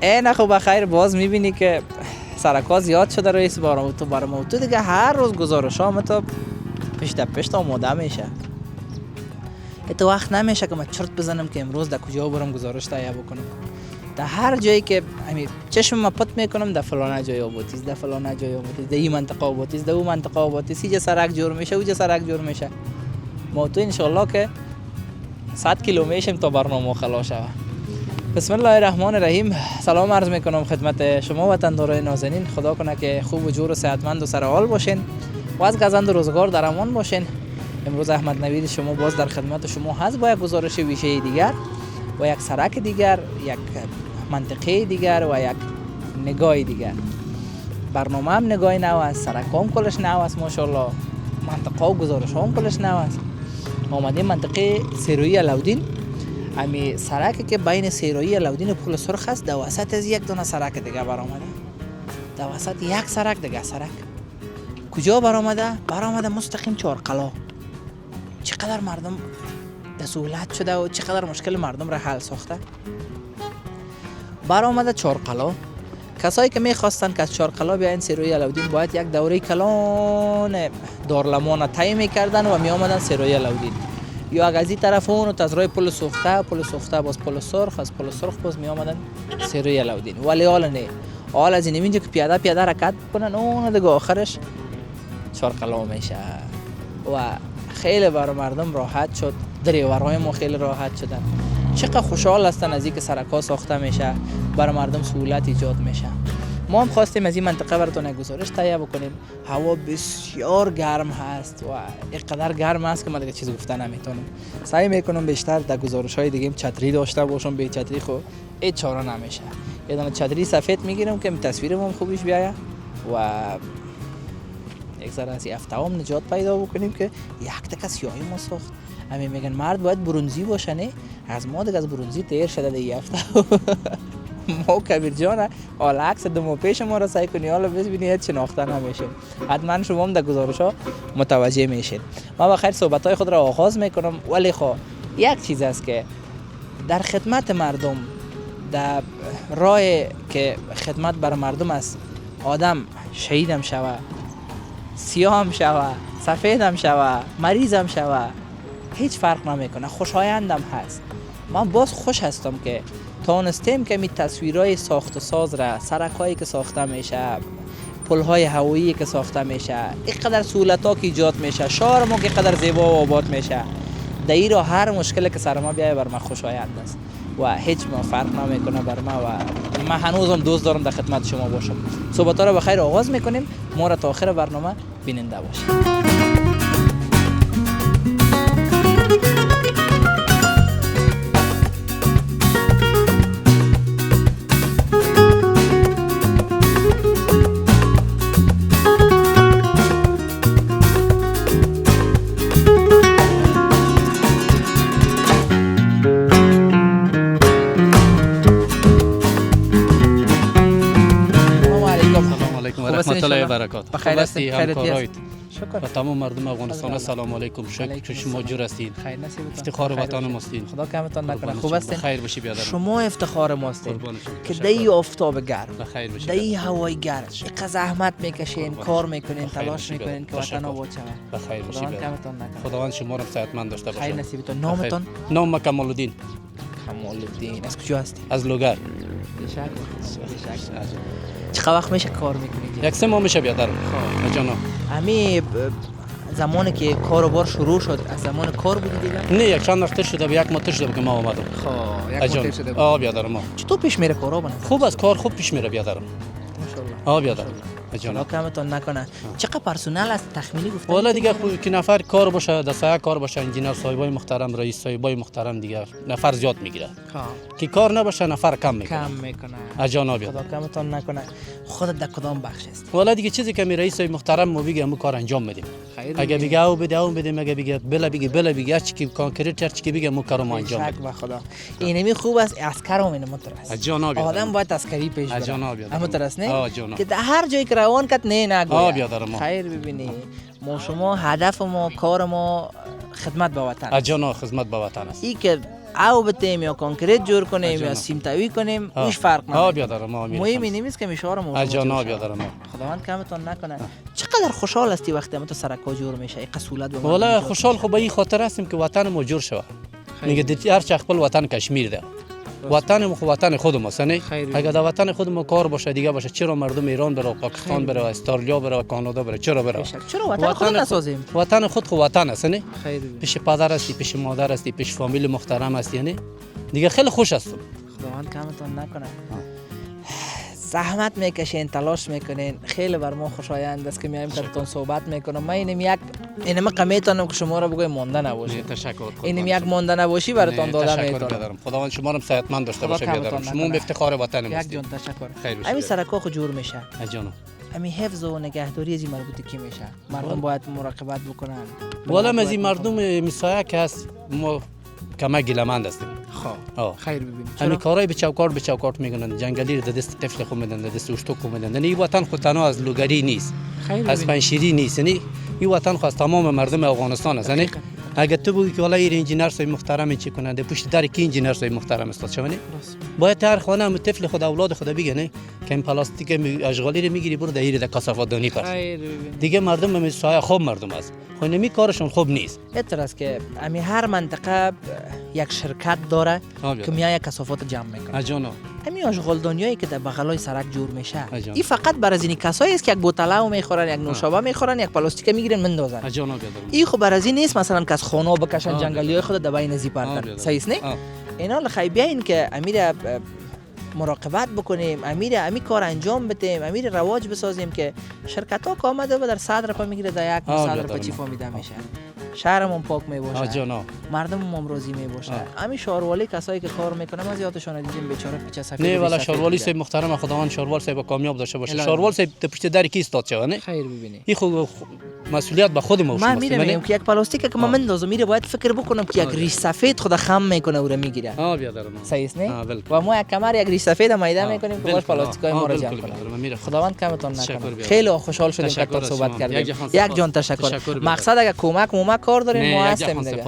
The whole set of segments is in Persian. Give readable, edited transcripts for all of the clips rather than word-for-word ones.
نه خب بخیر باز میبینی که سرکا زیاد شده رئیس برام تو دیگه هر روز گزارش ها تو پشت آماده میشه. تو وقت نمیشه که من چرت بزنم که امروز در کجا برم گزارش تهیه بکنم. در هر جایی که چشم ما پت میکنم در فلانه جای آبادیست، در فلانه جای آبادیست، در این منطقه آبادیست، در اون منطقه آبادیست، اینجا سرک جور میشه، اونجا سرک جور میشه. ما تو انشالله که 100 کیلومتر تا برنامه خلاص شود. بسم الله الرحمن الرحیم. سلام عرض میکنم خدمت شما وطندارای نازنین. خدا کنه که خوب و جور و صحتمند و سر حال باشین و از گزند روزگار در امان باشین. امروز احمد نوید شما باز در خدمت شما هست با یک گزارش ویژه دیگر و یک سرک دیگر، یک منطقه دیگر و یک نگاه دیگر. برنامه هم نگاه نو است، سرک هم کلش نو است ماشاءالله، منطقه و گزارش هم کلش نو است. ما آمدیم منطقه سیروی علاودین. امی سرکی که بین سیروی علاودین و پل سرخ است، در وسط از یک دونه سرک دیگه برآمده. در وسط یک سرک دیگه سرک. کجا برآمده مستقیم چهارقلا. چقدر مردم در سهولت شده و چقدر مشکل مردم را حل ساخته. برآمده چهارقلا. کسایی که میخواستن که از چهارقلا بیاین سیروی علاودین باید یک دوره کلان دارلمان طی میکردن و می آمدن سیروی علاودین. یا اگه از این طرف اون از راه پل سوخته باز پل سرخ، از پل سرخ باز می آمدن سیروی علاودین. ولی حالا نه، حالا از اینجا که پیاده حرکت کنن اون دیگه آخرش چهارقلا میشه و خیلی برای مردم راحت شد. دریورهای ما خیلی راحت شدن. چقدر خوشحال هستن از اینکه سرک‌ها ساخته میشه، برای مردم سهولت ایجاد میشه. ما هم خواستیم از این منطقه براتون گزارش تهیه بکنیم. هوا بسیار گرم هست و اینقدر گرم است که من دیگه چیز گفتن نمیتونم. سعی میکنم بیشتر در گزارش‌های دیگه چتری داشته باشم. به چتری خو هیچ چاره نمیشه. یه دونه چتری سفید میگیرم که تصویرمون خوبش بیاید و یک ذره از افتام نجات پیدا بکنیم که یک تک سیاهی ما ساخت. همین میگن مرد باید برونزی باشه، نه از ما دیگه از برونزی تیر شده دیگه افتام. ما کبیر جان حالا عکس دو پیش ما را سعی کنی حالا ببینید شناخته نمیشه. حتما شما هم در گزارش‌ها متوجه میشین. ما بخیر صحبت‌های خود را آغاز میکنم. ولی خب یک چیز است که در خدمت مردم، در راه که خدمت بر مردم است، آدم شهیدم شوه، سیاه هم شوه، سفید هم شوه، مریض هم شوه، هیچ فرق نمیکنه، خوشایندم هست. من باز خوش هستم که تانستیم که می تصویرهای ساخت و ساز را، سرک‌هایی که ساخته میشه، پل‌های هوایی که ساخته میشه، اینقدر سهولت‌ها که ایجاد میشه، شهر ما که اینقدر زیبا و آباد میشه، در این راه هر مشکلی که سر ما بیایه بر من خوشایند است و هیچ ما فرق نمیکنه بر ما و من هنوزم دوست دارم در خدمت شما باشم. صحبت‌ها را بخیر آغاز میکنیم. ما را تا آخر برنامه بیننده باشید. رحمت الله و برکاته. بخیر هستید؟ خیریت شکر. و تمام مردم افغانستان سلام علیکم. شکر شما جور هستید. خیر نصیب. افتخار وطن ماستین. خدا کمتون نکنه. خوب هستین؟ خیر باشی بیادر. شما افتخار ماستین که دای آفتاب گرم، خیر باشی، دای هوای گرم، اینقدر زحمت میکشین، کار میکنین، تلاش میکنین که وطن آباد شود. خیر باشی خدا بیادر. کمتون نکنه. خداوند شما را صحتمند داشته باشه. خیر نصیبتون. نامتون؟ نام کمال الدین. کمال الدین. از کجا هستی؟ از لوگر. بیشک. چقدر وقت میشه کار میکنید؟ یک 3 ماه میشه بیادر. جانا. امی زمانی که کاروبار شروع شد، از زمان کار بودی دیگه؟ نه یک چند وقت شده، یک ماه شده که ما اومدم. خب یک ماه شده. بیادر ما. چطور پیش میره کارا بنا؟ خوب از کار خوب پیش میره بیادر. ماشاءالله. بیادر. خدا کمتون نکنه. چقدر پرسنل است تخمینی گفتن؟ والا دیگه خوب که نفر کار باشه، دسته کار باشه، انجینر صاحبای محترم، رئیس صاحبای محترم دیگه نفر زیاد میگیره. که کار نباشه نفر کم میکنه. اجانا بیاد. خدا کمتون نکنه. خودت در کدام بخش است؟ والا دیگه چیزی که می رئیس محترم مو بگه مو کار انجام میدیم. اگه بگه او بده او بده، مگه بگه بلا بگه چی که کانکریت چرچ که بگه مو کارو ما انجام میدیم. خدا. اینمی خوب است عسکرم اینم مترس. اجانا بیاد. آدم باید عسکری پیش بره. اجانا بیاد. اما ترس نه؟ جانا. که در هر جایی که روان کت نه نگو. بیادر ما. خیر ببینی. ما شما هدف ما کار ما خدمت به وطن. اجانا خدمت به وطن است. این که او بتیم یا کنکریت جور کنیم یا سیمتوی کنیم هیچ فرق نداره. بیادرم مهم نیست که میشوار موضوع جان بیادرم. خداوند کمتون نکنه. چقدر خوشحال هستی وقتی تو سرکا جور میشه این قسولت و والا خوشحال خو به این خاطر هستیم که وطن ما جور شود. میگه دیتی هر چه خپل وطن کشمیر ده. وطن ما خو وطن خودم است نه. اگه در وطن خود ما کار باشه دیگه باشه چرا مردم ایران بره پاکستان بره استرالیا بره کانادا بره چرا بره؟ چرا وطن خود نسازیم؟ وطن خود خو وطن است نه. پیش پدر هستی پیش مادر هستی پیش فامیل محترم هستی نه. دیگه خیلی خوش هستم. خداوند کمتون نکنه. زحمت میکشین تلاش میکنین خیلی بر ما خوشایند است که میایم کارتون صحبت میکنم. من اینم قمیتونم که شما را بگویم مانده نباشی. تشکر. اینم یک مانده نباشی براتون دادم میتونم. خداوند شما را صحتمند داشته باشه بیادرم. شما افتخار وطن ما. یک جان تشکر. همین سرکا خو جور میشه. جانم. همین حفظ و نگهداری از مربوطه کی میشه؟ مردم باید مراقبت بکنن. والا از این مردم میسایه که هست ما کمک گیلمند هستیم. خیر ببینید. همین کارهای به چوکاٹ میکنن. جنگلی رو دست طفل خو میدن دست اشتو خو میدن. این وطن خود تنها از لوگری نیست. از پنشیری نیست. این وطن خو از تمام مردم افغانستان است. نه اگه تو بگی که والا این انجینر سای محترم چی کننده پشت در کی انجینر سای محترم است چونه باید هر خانه هم طفل خود اولاد خود بگه نه که این پلاستیک اشغالی رو میگیری برو در کثافات دانی پر دیگه مردم هم سایه خوب مردم است خو نمی کارشون خوب نیست. بهتر است که امی هر منطقه یک شرکت داره که میای کثافات جمع میکنه. جانا همین اشغالدانیایی که در بغلای سرک جور میشه این فقط برای این کسایی است که یک بوتلو میخورن یک نوشابه میخورن یک پلاستیک میگیرن مندازن. این خب برای این نیست مثلا که از خانه بکشن جنگلیای خود در بین زیپارتن صحیح است نه اینا لخی بیاین که امیر مراقبت بکنیم امیر کار انجام بدیم امیر رواج بسازیم که شرکت ها که آمده و در 100 روپیه میگیره در یک 100 روپیه چی فهمیده میشه شهرمون پاک میباشه مردممون راضی میباشه. همین شاروالی کسایی که کار میکنه ما زیادشون دیدیم بیچاره پیچ سفید نه والا شارولی صاحب محترم خداوند شاروال صاحب کامیاب داشته باشه. شاروال صاحب پشت در کی استاد شو نه خیر ببینی این خود مسئولیت به خود ما من میگم که یک پلاستیک که من مندازم میره باید فکر بکنم که یک ریش سفید خدا خم میکنه و میگیره. بیادرم صحیح است نه و ما یک کمر یک ریش سفید میده میکنیم که باش پلاستیکای ما را جمع کنه. خداوند کمتون نکنه. خیلی خوشحال شدیم که تو صحبت کردیم. یک جان تشکر. مقصد اگه کمک کار دارین ما هستیم دیگه.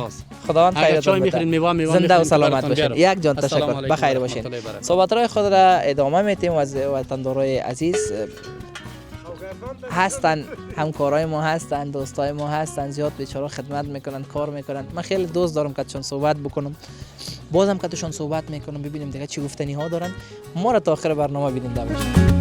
خداوند خیرتون بده. زنده و سلامت باشین. یک جان تشکر. بخیر باشین. صحبت‌های خود را ادامه میتیم و از وطندارای عزیز هستن همکارای ما هستن دوستای ما هستن زیاد بیچاره خدمت میکنن کار میکنن. من خیلی دوست دارم که چون صحبت بکنم بازم که توشون صحبت میکنم ببینیم دیگه چی گفتنی ها دارن. ما را تا آخر برنامه بیننده باشید.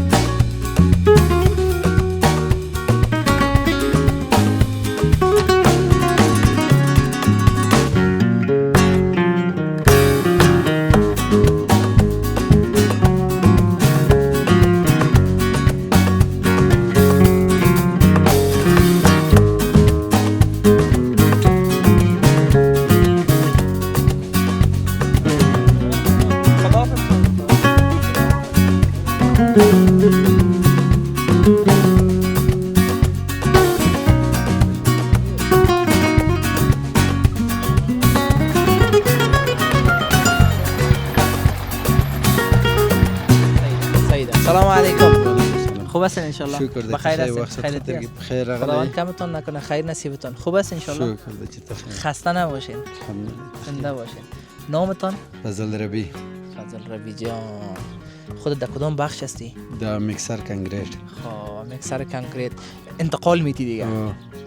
سلام علیکم. خوب هستین ان شاء الله؟ بخیر هستین؟ خیلیت خداوند کمتون نکنه خیر نصیبتون. خوب هستین ان شاء الله؟ خسته نباشین. زنده باشین. نامتون؟ فضل ربی. فضل ربی جان. خودت در کدام بخش هستی؟ در میکسر کنکریت. خب میکسر کنکریت انتقال میدی دیگه؟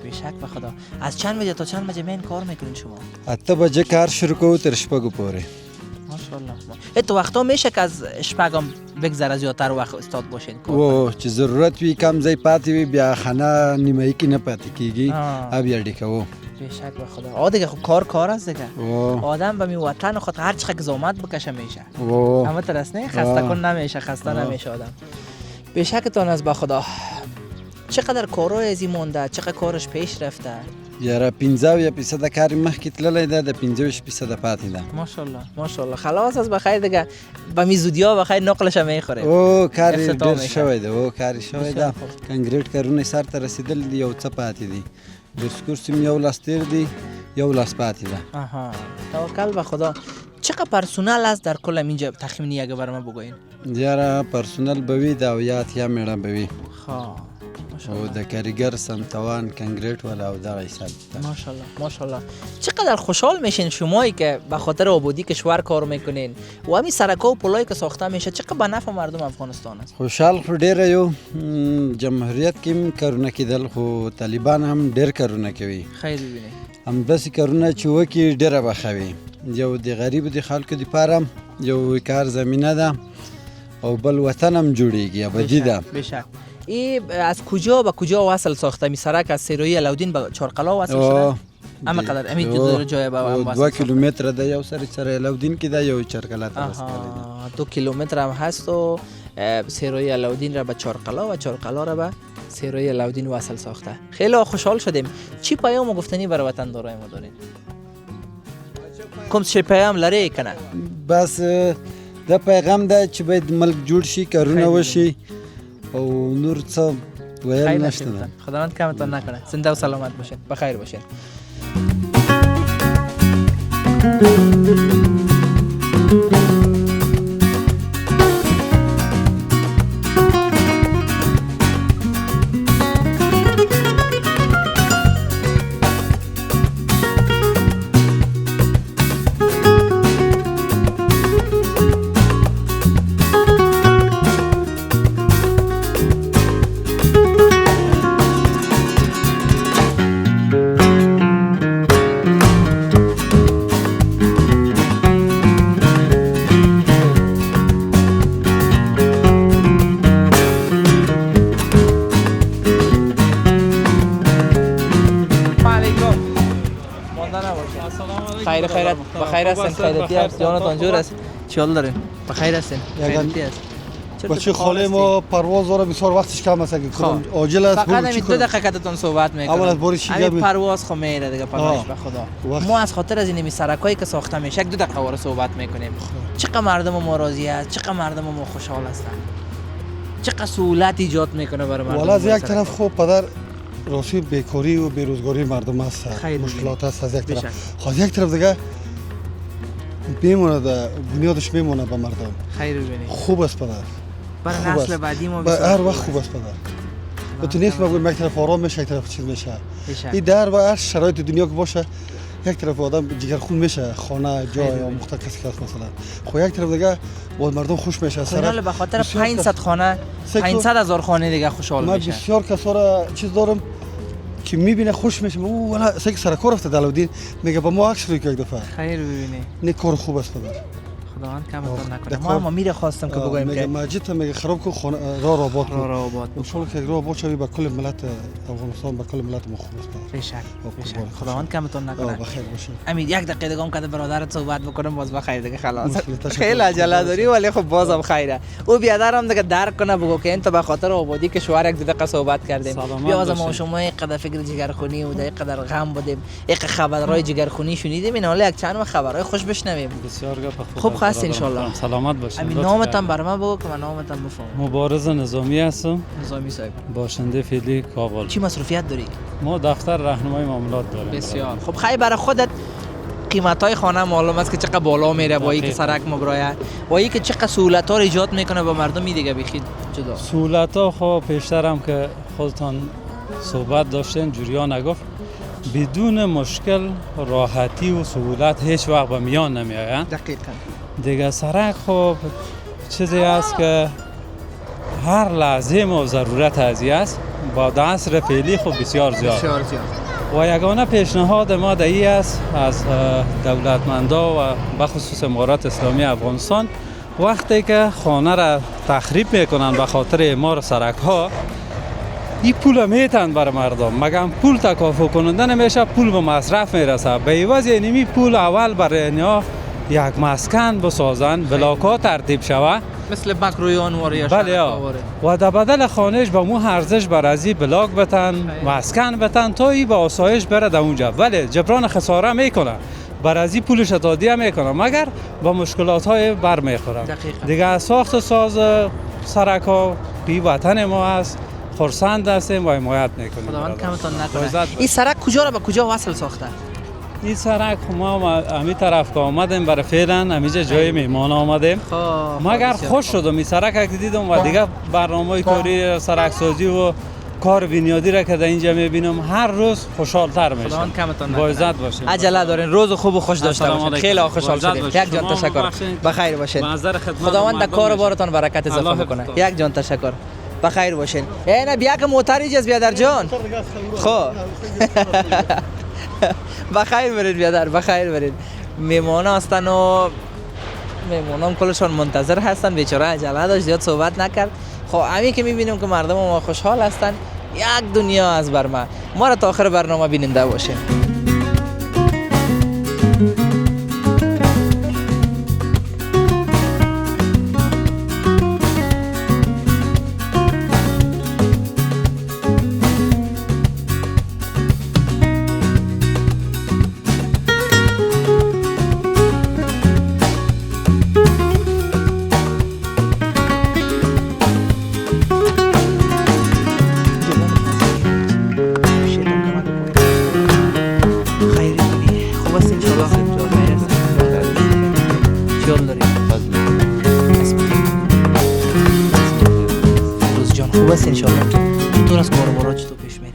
به شک به خدا. از چند بجه تا چند بجه من کار میکنین شما؟ 8 بجه کار شروع کو تر شپږ پورې. ماشاءالله. تو وقتا میشه که از شپږم بگذره زیاتر وقت استاد باشین کار؟ او چې ضرورت وي کم ځای پاتې وي بیا خانه نیمه کې نه پاتې کیږي بیا ډیکو. به شک به خدا. دیگه خب کار است دیگه. آدم به می وطن خود هر چقدر زحمت بکشه میشه. همه ترس نه خسته کن نمیشه خسته نمیشه آدم. به شکتون از به خدا. چقدر کارهای از این مونده چقدر کارش پیش رفته؟ یاره 50% کاری مخکې تللی ده د 50% پاتې ده. ماشاءالله خلاص از بخیر دیگه به می زودیا بخیر نقلش میخوره. او کاری ډیر شوی ده او کاری شوی ده. کنکریټ کارونه سر ته رسیدل دی یو څه پاتې دي. بسکورس یو لاس تیر دی یو لاس پاتې ده. توکل به خدا. چقدر پرسونل است در کل اینجا تخمینی اگه برام بگوین؟ یاره پرسونل بوی ده او یا اتیا میړه بوی. او د کاریگر سمتوان کنکریت والا او دغه حساب ماشاءالله ماشاءالله. چقدر خوشحال میشین شمایی که به خاطر آبادی کشور کار میکنین و همین سرکا و پلایی که ساخته میشه چقدر به نفع مردم افغانستان است؟ خوشحال خو ډیره یو جمهوریت کې هم کارونه کېدل خو طالبان هم ډیر کارونه کوي خیر ببینید همداسې کارونه چې وکړي ډیره به ښه وي یو د غریبو د خلکو دپاره یو کار زمینه ده او بل وطن هم جوړیږي ابدي ده بشک. این از کجا به کجا وصل ساخته می سرک از سیروی علاودین به چارقلا وصل شده؟ اما قدر همین دو جای به هم وصل 2 کیلومتر ده یو سر علاودین کې ده یو چارقلا ته وصل ده 2 کیلومتر هم هست و سیروی علاودین را به چارقلا و چارقلا را به سیروی علاودین وصل ساخته. خیلی خوشحال شدیم. چی پیام و گفتنی برای وطن دارای ما دارین؟ کوم چی پیام لري کنه؟ بس د پیغام ده چې باید ملک جوړ شي کارونه وشي او نور څه ویل نشته. خداوند کمتون نکنه. زنده و سلامت باشین. بخیر باشین. خیرت بخیر هستین خیرتی است جانتان جور است چی حال دارین بخیر هستین خیرتی است بچه خاله ما پرواز داره بسیار وقتش کم است اگه کنم عاجل است فقط همین 2 دقیقه کتتون صحبت میکنم اول از باری چیگه همین پرواز خو میره دیگه پرواز به خدا ما از خاطر از این سرکایی که ساخته میشه 2 دقیقه واره صحبت میکنیم چقدر مردم ما راضی است چقدر مردم ما خوشحال هستن چقدر سهولت ایجاد میکنه برای مردم والا از یک طرف خوب پدر راستی بیکاری و بیروزگاری مردم است مشکلات است از یک طرف خود یک طرف دیگه میمونه بنیادش میمونه به مردم خیر ببینید خوب است پدر برای نسل بعدی ما هر وقت خوب است پدر تو نیست بگویم یک طرف آرام میشه یک طرف چیز میشه این در و هر شرایط دنیا که باشه یک طرف آدم جگرخون میشه خانه جای یا مختلف کسی که مثلا خو یک طرف دیگه با مردم خوش میشه سر به خاطر 500 خانه 500,000 خانه دیگه خوشحال میشه من بسیار کسا را چیز دارم که میبینه خوش میشه او والا سگ سرکار رفته علاودین میگه با ما عکس روی یک دفعه خیر ببینی نه کار خوب است پدر خداوند کمتون نکنه ما میره خواستم که بگویم که ماجد میگه خراب کو خانه راه آباد ان شاء الله که راه آباد شوی با کل ملت افغانستان با کل ملت ما خوب است بشک خداوند کمتون نکنه بخیر باشین امید 1 دقیقه دیگه هم که برادرت صحبت بکنم باز بخیر دیگه خلاص خیلی عجله داری ولی خب بازم خیره او بیادرم دیگه درک کنه بگو که انت به خاطر آبادی کشور 2 دقیقه صحبت کردیم بیا ما شما اینقدر فکر جگرخونی و اینقدر غم بودیم یک خبرهای جگرخونی شنیدیم این حالا یک چند خبرهای خوش بشنویم بسیار خوب خواست ان شاء الله سلامت باشید همین نامتان بر من بگو که من نامتان بفهمم مبارز نظامی هستم نظامی صاحب باشنده فعلی کابل چی مصروفیت داری ما دفتر راهنمای معاملات داریم بسیار خب خیلی برای خودت قیمت‌های خانه معلوم است که چقدر بالا میره با اینکه سرک مبرایه با اینکه چقدر سهولت‌ها رو ایجاد میکنه به مردم دیگه بخید جدا سهولت‌ها خب پیشتر هم که خودتان صحبت داشتین جریان نگفت بدون مشکل راحتی و سهولت هیچ وقت به میان نمیآید دقیقاً دیگه سرک خب چیزی است که هر لحظه ما ضرورت ازی است با عصر فعلی خب بسیار زیاد و یگانه پیشنهاد ما دایی است از دولتمندا و بخصوص امارات اسلامی افغانستان وقتی که خانه را تخریب میکنن به خاطر اعمار سرک ها این پول میتن برای مردم مگم پول تکافؤ کننده نمیشه پول به مصرف میرسه به عوض اینمی پول اول برای اینها یک مسکن بسازن بلاک‌ها ترتیب شوه مثل بکرویان واریا بله و در بدل خانهش به مو ارزش بر ازی بلاک بتن مسکن بتن تا ای به آسایش بره در اونجا ولی جبران خساره میکنه بر ازی پولش تادیه میکنه مگر با مشکلات های بر میخوره دیگه ساخت ساز سرک ها بی وطن ما است خرسند هستیم و حمایت میکنیم خداوند کمتون نکنه این سرک کجا را به کجا وصل ساخته این سرک ما امی طرف که آمدیم برای فعلا امیجا جای میمان آمدیم مگر خوش شدم این سرک که دیدم و دیگه برنامه کاری سرک سازی و کار بنیادی را که در اینجا میبینم هر روز خوشحال‌تر میشم. خداوند کمتون با نکنه. عزت باشین. عجله دارین، روز خوب و خوش داشته السلام باشین. علیکم. خیلی خوشحال با عزت شدیم. باشین. یک جان شما تشکر. بخشین. بخیر باشین. به نظر خدمت خداوند در مردم کار و میشه. بارتان برکت اضافه الله بکنه. حفظتان. یک جان تشکر. بخیر باشین. نه بیا که موتر ایجاز بیادر جان. خب بخیر برید بیادر، بخیر برید. میمون هستن و میمونام کلشان منتظر هستن. بیچاره عجله داشت زیاد صحبت نکرد. خب همین که میبینیم که مردم ما خوشحال هستن، یک دنیا از بر ما را تا آخر برنامه بیننده باشین.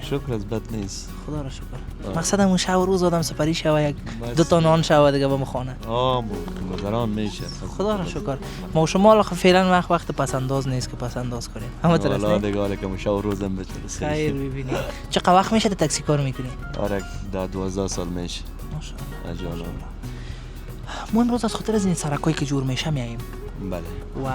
شکر از بد نیست. خدا را شکر. مقصدم اون شب و روز آدم سپری شوه، یک دو تا نان شوه دیگه به خانه. گذران میشه. خدا را شکر. ما و شما فعلا وقت پس انداز نیست که پس انداز کنیم. همه طرف والا دیگه حالا که شب و روزم بچه. خیر ببینید. چقدر وقت میشه تاکسی کار میکنی؟ آره 12 سال میشه. ماشاءالله. ما امروز از خاطر از این سرکایی که جور میشه میاییم. بله. و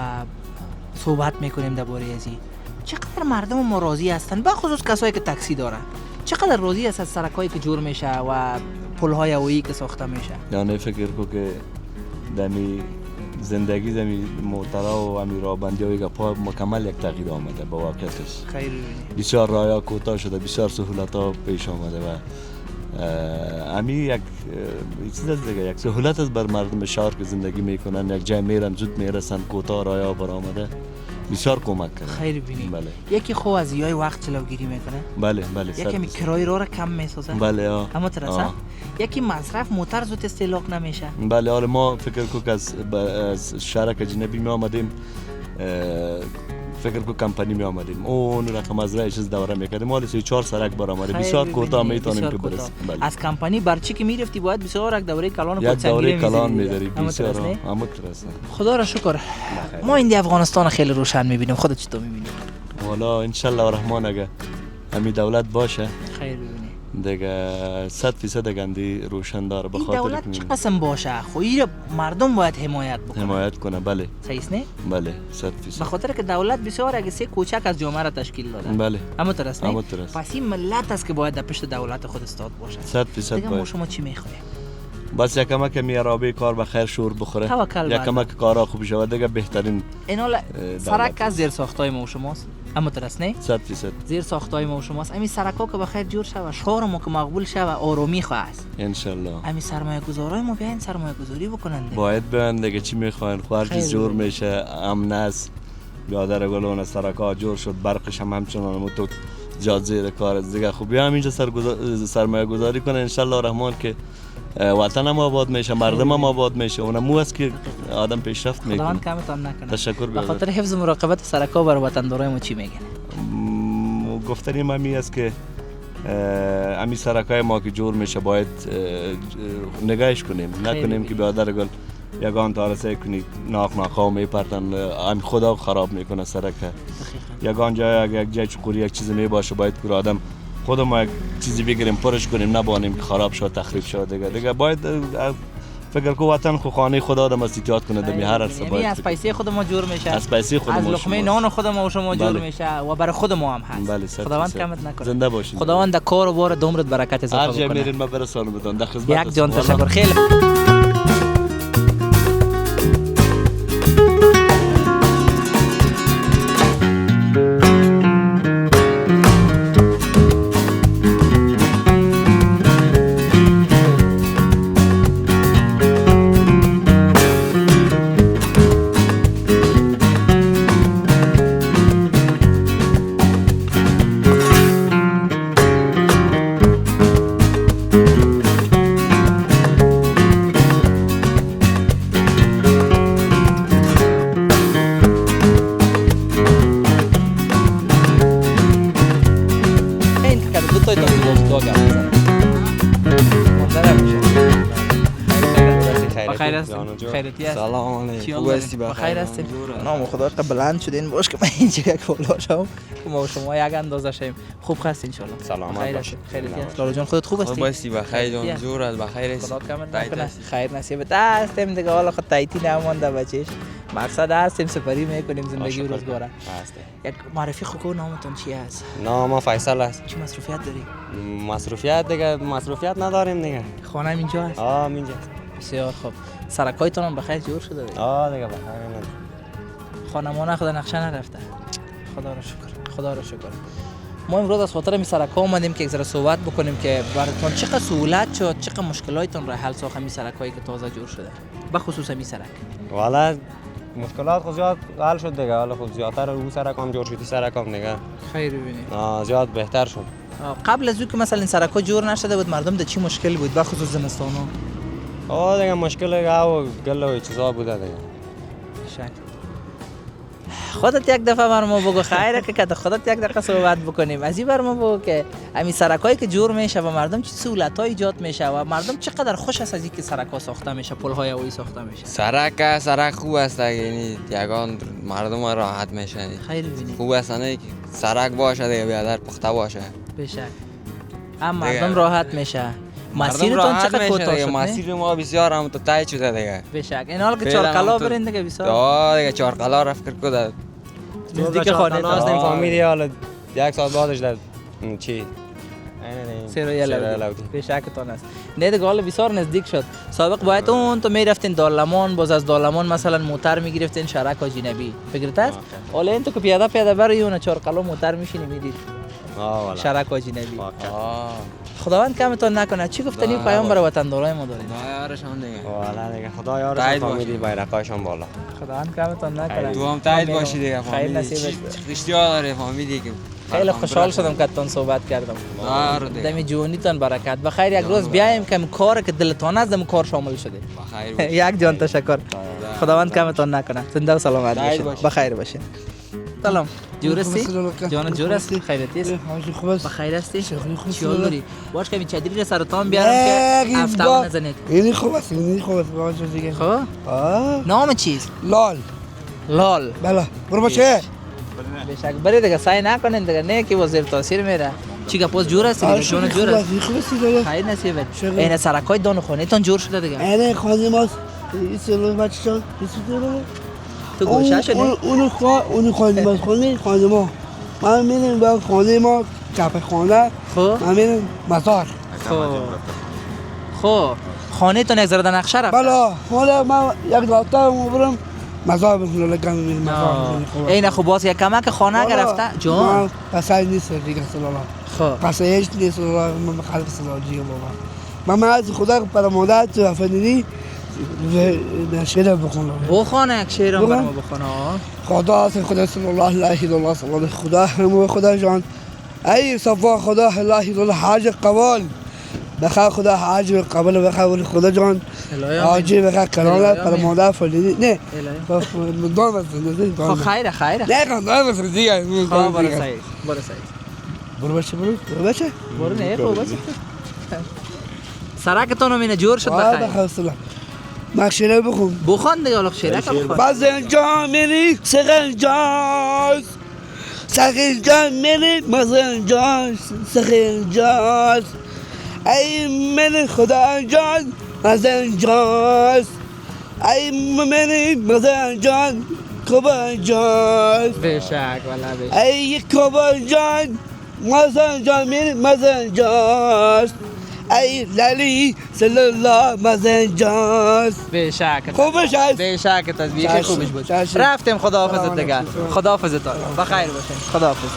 صحبت میکنیم درباره ازی. چقدر مردم ما راضی هستن، به خصوص کسایی که تاکسی دارن. چقدر راضی هست از سرکایی که جور میشه و پل‌های هوایی که ساخته میشه؟ یعنی فکر کو که دمی زندگی دمی موترا و امی رابندی و پا مکمل یک تغییر آمده با واقعیتش. خیر بسیار راه‌ها کوتاه شده، بسیار سهولت‌ها پیش آمده و امی یک چیز دیگه، یک سهولت است بر مردم شهر که زندگی میکنن، یک جای میرن زود میرسن، کوتاه راه‌ها برآمده بسیار کمک کرده. خیر ببینید. بله. یکی خو از یای وقت جلوگیری میکنه. بله بله. یکی کرایه را کم میسازه. بله اما ترسه. یکی مصرف موتر زود استهلاک نمیشه. بله حالا ما فکر کو که از شرک اجنبی می آمدیم، فکر کو کمپانی می آمدیم اون رقم از رایش از دوره میکردیم، حالا 4 سرک برآمده بسیار کوتاه میتونیم که برسیم. بله. از کمپانی برچی که میرفتی باید بسیار یک دوره کلان یک دوره کلان میذاری بسیار همونطرست. خدا را شکر. ما این افغانستان خیلی روشن میبینیم. خودت چطور میبینی؟ والا ان شاء الله الرحمن اگه همین دولت باشه خیر ببینی دیگه 100% گندی روشن داره. به خاطر دولت چه قسم باشه خو این مردم باید حمایت بکنه. حمایت کنه. بله صحیح است نه؟ بله 100%. به خاطر که دولت بسیار اگه سه کوچک از جامعه را تشکیل داده. بله اما درست نه؟ درست. پس این ملت است که باید در پشت دولت خود استاد باشه. 100% دیگه ما باید. شما چی میخوایم؟ بس یکم که میارابی کار به خیر شور بخوره، یکم که کارا خوب شود دیگه بهترین. اینا سرک از زیر ساختای ما و شماست. اما درست نه؟ 100% زیر ساختای ما و شماست. همین سرکا که بخیر جور شود، شهر ما که مقبول شود، آرامی خواهد. ان شاء الله. همین سرمایه گذارای ما بیاین سرمایه گذاری بکنن. باید بیان دیگه چی میخواین؟ هر چیز جور میشه، امن است. یادر گلون سرکا جور شد، برقش هم همچنان تو جاد زیر کار دیگه. خوب بیا همینجا سرمایه گذاری کنه ان شاء الله الرحمن که وطن هم آباد میشه، مردم هم آباد میشه. اونم مو است که آدم پیشرفت میکنه. خداوند کمتان نکنه. تشکر. به خاطر حفظ مراقبت سرکا بر وطندارای ما چی میگن؟ گفتنی ما می است که امی سرکای ما که جور میشه باید نگاهش کنیم، نکنیم که بیادر گل یگان تارسه کنید ناخناخا میپرتن، هم خدا خراب میکنه سرک. یگان جای یک جای چقوری یک چیز می باشه باید که آدم خود ما یک چیزی بگیریم پرش کنیم، نبانیم که خراب شد تخریب شد. دیگه باید فکر کو وطن خو خانه خدا آدم استیاد کنه دمی هر عرصه. باید از پیسه خود ما جور میشه، از پیسه خود ما، از لقمه نان خود ما و شما جور میشه و برای خود ما هم هست. بله خداوند کمت نکنه. زنده باشید. خداوند در کار و بار عمرت برکت اضافه هر کنه. جا میرین ما برسونم بدون در خدمت. یک جان تشکر. خیلی هستین؟ خیرتی هست؟ سلام علیکم. خوب هستی؟ بخیر هستین؟ نام خدا که بلند شدین باش که من اینجا یک بالا شم که ما شما یک اندازه شیم. خوب هستین ان شاء الله؟ سلامت باش. خیرتی هست؟ لالا جان خودت خوب هستی؟ خوب هستی بخیر جان جور است بخیر هستی. خدا کمت نکنه خیر نصیبت هستیم دیگه. حالا خود تایتی نمونده بچه‌ش. مقصد هستیم سپری میکنیم زندگی روزگاره. یک معرفی خوب نامتون چی است؟ نام فیصل است. چی مصروفیت داری؟ مصروفیت دیگه مصروفیت نداریم دیگه. خانه اینجا هست؟ اینجا. بسیار خوب. سرکایتون هم بخیر جور شده دیگه. دیگه بخیر. خانمان خدا نقشه نرفته. خدا رو شکر. خدا رو شکر. ما امروز از خاطر می سرکا اومدیم که یک ذره صحبت بکنیم که براتون چقدر سهولت شد، چقدر مشکلاتتون را حل ساخت می سرکایی که تازه جور شده. به خصوص می سرک. والا مشکلات خود زیاد حل شد دیگه. حالا خود زیادتر او سرکام جور شدی سرکام دیگه. خیر ببینید. زیاد بهتر شد. قبل از او که مثلا این سرکا جور نشده بود مردم ده چی مشکل بود به خصوص زمستانا؟ دیگه مشکل او گله و چیزا بوده دیگه. شک. خودت یک دفعه بر ما بگو خیره که خودت یک دقیقه صحبت بکنیم. از این بر ما بگو که همین سرکایی که جور میشه و مردم چه سهولت‌ها ایجاد میشه و مردم چقدر خوش است از اینکه سرکا ساخته میشه، پل‌های هوایی ساخته میشه. سرک خوب است یعنی یگان مردم راحت میشه. خیر ببینید. خوب است نه که سرک باشه دیگه بیادر پخته باشه. بشک. هم مردم راحت میشه. مسیرتون چقدر کوتاه شد؟ مسیر ما بسیار هم تو تای شده دیگه. بشک. این حال که چارقلا برین دیگه بسیار. دیگه چارقلا را فکر کده. نزدیک خانه تا فامیلی حالا یک ساعت بعدش در چی؟ سرویا لودی. بشکتون است. نه دیگه حالا بسیار نزدیک شد. سابق باید اون تو میرفتین دارلمان، باز از دارلمان مثلا موتر میگرفتین شرک و جنبی. فکرت است؟ حالا این تو که پیاده بری اون چارقلا موتر میشینی میدید. شرک و جنبی. خداوند کمتون نکنه. چی گفتنی پیام برای وطندارای ما دارید؟ یارشون دیگه. والا دیگه خدا یارشون فامیلی بیرقاشون بالا. خداوند کمتون نکنه. تو هم تایید باشی دیگه خیر نصیبت. اشتیاق داره فامیلی که خیلی خوشحال شدم که تون صحبت کردم. دمی جوانیتون برکت. بخیر یک روز بیایم که کار که دلتون از دم کار شامل شده. بخیر. یک جان تشکر. خداوند کمتون نکنه. زنده و سلامت باشید. بخیر باشید. سلام. جور هستی؟ جان جور هستی؟ خیرتی است؟ خوب است. بخیر هستی؟ چیال داری؟ باش که این چادری سرطان بیارم که افتاو نزنید. اینی خوب است. اینی خوب است. باش دیگه. خب؟ نام چیست؟ لال. بله. برو باشه. بشک بری دیگه سعی نکنین دیگه نه که وزیر تاثیر میره. چی که پس جور است دیگه جون جور است. خوب است دیگه. خیر نصیبت. این سرکای دان خونه تون جور شده دیگه. اینه خانه ماست. این سلام بچه‌ها. تو گوشه شدی؟ اون خانه ماست. خانه ما. من میرم به خانه ما کپ خانه. خب. من میرم مزار. خب. خانه تون یک ذره نقشه رفت. بله. حالا من یک دفتر میبرم مزار بزنم لگن میرم مزار. این خوب باز یک کمک خانه گرفته جون. پس نیست دیگه سلام. خب. پس هیچ نیست من خالق سلام جیگه بابا. من از خدا پرمادر تو افندی شعر بخونه یک شعر هم برام بخونه. خدا صلی الله علیه و الله صلی الله خدا همو خدا جان ای صفا خدا الله الله حاج قبول بخیر خدا حاج قبول بخیر خدا جان حاج بخیر کلام پرمادر فردی نه مدام است خیر نه قندام است دیگه برو سعید برو باشه برو نه خوب باشه سرکتون هم اینه جور شد بخیر مخشره بخون دیگه حالا شعره که بخون بازنجان میری سخنجان میری سخنجان ای من خدا جان مزنجان ای من جان کبان جان بشک والا بشک ای کبان جان مزنجان ای لالی صلی الله مزنجان بشک خوبش هست بشک تسبیح خوبش بود رفتیم خداحافظت دیگه خداحافظت بخیر باشین خداحافظ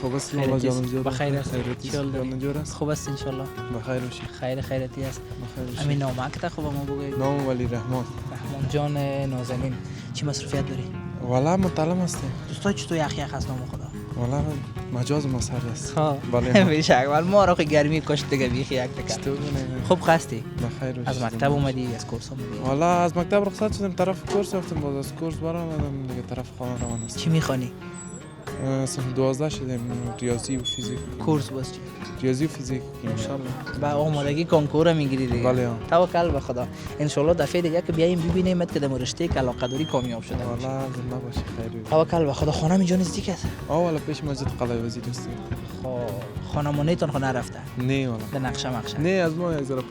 خوب است الله جان زیاد بخیر است جور است خوب است ان شاء الله بخیر باشی خیرتی است همین نامک تا خوب ما بگید نام ولی رحمان جان نازنین چی مصروفیت داری والا مطالعه هستم دوستای چطور یخ هست نام خدا والا مجاز مسئله است بله بیشک ولی ما رو گرمی کشت دیگه بیخی یک تک خوب خستی بخیر باشی از مکتب اومدی از کورس اومدی والا از مکتب رخصت شدم طرف کورس رفتم باز از کورس برآمدم دیگه طرف خانه روان هستم چی میخوانی صنف 12 شدیم ریاضی و فیزیک. کورس باز چی؟ ریاضی و فیزیک. انشالله با آمادگی کنکور میگیری دیگه. بله. توکل به خدا. انشالله دفعه دیگه که بیایم ببینیم که در رشته که علاقه داری کامیاب شده باشی. والله زنده باشی خیلی. توکل به خدا. خانه اینجا نزدیک است. والا پیش مسجد قلعه وزیر است. خانمانیتون خو نرفته؟ نه والا. به نقشه مخشه. نه از ما یک ذره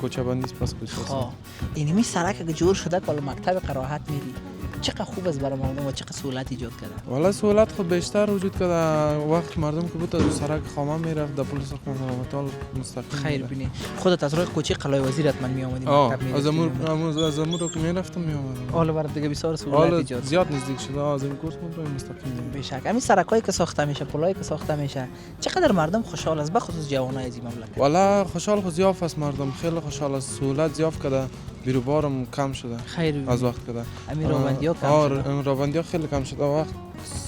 کوچه بندی است پس کوچه است. اینمی سرک که جور شده که مکتب قرائت میری. چقدر خوب است برای مردم و چقدر سهولت ایجاد کرده. والا سهولت خود بیشتر وجود کرده. وقت مردم که بود از سرک خامه میرفت در پل سرخ مطال مستقیم. خیر بینی. خودت از روی کوچه قلعه وزیر حتما می اومدی مکتب میرفتی. از امور که میرفتم می اومدم. حالا برات دیگه بسیار سهولت ایجاد. زیاد نزدیک شده. از این کورس بود مستقیم. به شک. همین سرکایی که ساخته میشه، پلایی که ساخته میشه، چقدر مردم خوشحال است، بخصوص جوانای از این مملکت. والا خوشحال خود زیاف است مردم. خیلی خوشحال است. سهولت زیاف کرده. بیروبارم کم شده. خیر از وقت کرده. همین روبندیا کم شده. روبندیا خیلی کم شده. وقت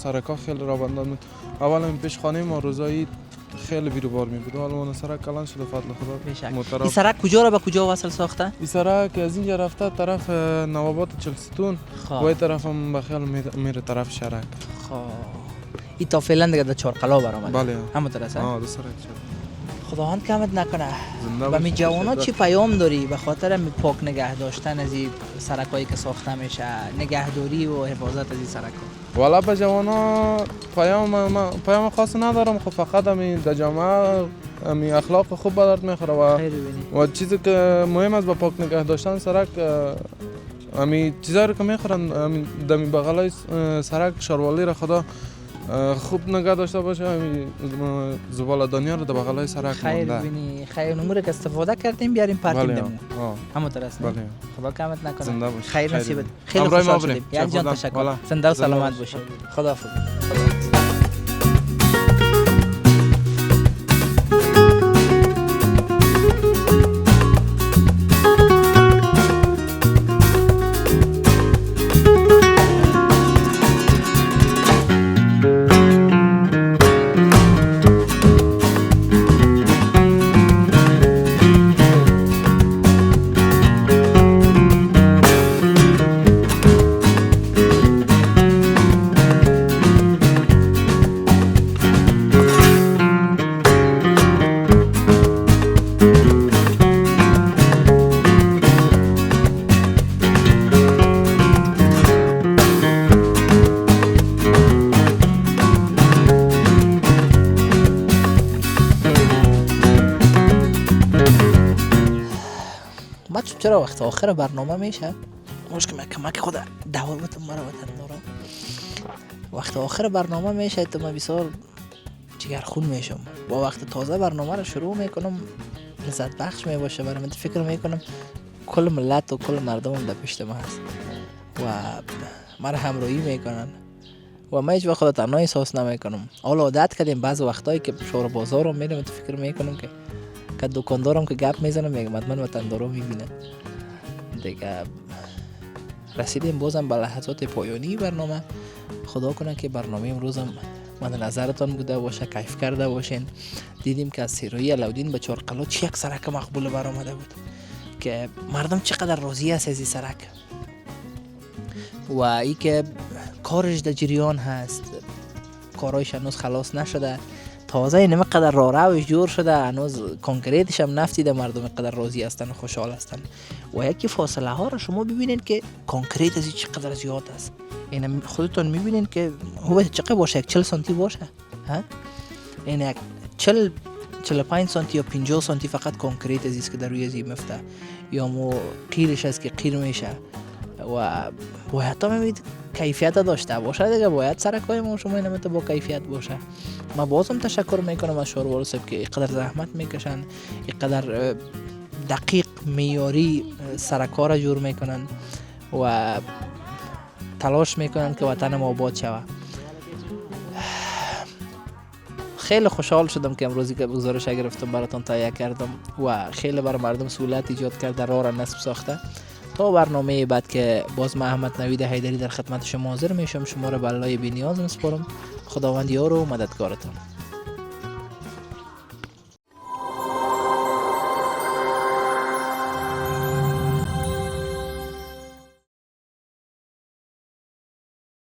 سرکا خیلی روبندان بود. اولا پیش خانه ما روزایی خیلی بیروبار می بود. حالا اون سرک کلان شده فضل خدا. این سرک کجا را به کجا وصل ساخته؟ این سرک از اینجا رفته طرف نوابات چلستون و این طرف هم به خیال میره طرف شرک. این تا فعلا دیگه در چارقلا برآمده. بله. همونطور است. دو سرک خداوند کمت نکنه. و می جوانا چی پیام داری به خاطر می پاک نگه داشتن از این سرکایی که ساخته میشه، نگهداری و حفاظت از این سرکا؟ والا به جوانا پیام خاص ندارم. خب فقط همین در جامعه همین اخلاق خوب به درد میخوره و چیزی که مهم است با پاک نگه داشتن سرک همین چیزایی رو که میخورن همین دمی بغلای سرک شاروالی را خدا خوب نگه داشته باشه. همین زباله‌دانی‌ها رو در بغلای سرک خیر بینی. خیر نموره که استفاده کردیم بیاریم پارکینگ دمو. همونطور است. خدا کمت نکنه. زنده باشی. خیر نصیبت. خیلی خوشحال شدیم. یک جان تشکر. زنده و سلامت باشید. خداحافظ. چرا وقت آخر برنامه میشه مشکل کمک خود دعوت مرا وطن دارم. وقت آخر برنامه میشه تو من بسیار جگرخون میشم. با وقت تازه برنامه رو شروع میکنم لذت بخش میباشه برام. فکر میکنم کل ملت و کل مردم در پشت ما هست و مرا همراهی میکنن و من هیچ وقت تنها احساس نمیکنم. حالا عادت کردیم بعض وقتایی که شور بازار رو میرم فکر میکنم که دکاندارم که گپ میزنم میگم من وطندارا میبینم دیگه. رسیدیم بازم به لحظات پایانی برنامه. خدا کنه که برنامه امروزم مد نظرتان بوده باشه، کیف کرده باشین. دیدیم که از سیروی علاودین به چارقلا چه یک سرک مقبول برآمده بود که مردم چقدر راضی است از این سرک و ای که کارش در جریان هست، کارایش هنوز خلاص نشده، تازه اینم قدر راهروش جور شده، هنوز کنکریتش هم نفتیده. مردم قدر راضی هستن و خوشحال هستن و یکی فاصله ها رو شما ببینید که کنکریت از چقدر زیاد است. این خودتون میبینید که هو چقدر باشه، 40 سانتی باشه ها، این یک 45 سانتی یا 50 سانتی فقط کنکریت است که در روی زی مفته یا مو قیرش است که قیر میشه و باید تا میبینید کیفیت داشته باشه دیگه. باید سرکای ما شما اینم با کیفیت باشه. من بازم تشکر میکنم از شاروال صاحب که اینقدر زحمت میکشن، اینقدر دقیق معیاری سرکا را جور میکنن و تلاش میکنن که وطن ما آباد شود. خیلی خوشحال شدم که امروزی که گزارش گرفتم براتون تهیه کردم و خیلی برای مردم سهولت ایجاد کرده، راه را نصب ساخته. تا برنامه بعد که باز من احمد نوید حیدری در خدمت شما حاضر میشم. شما را به الله بی‌نیاز میسپارم. خداوند یار و مددگارتان.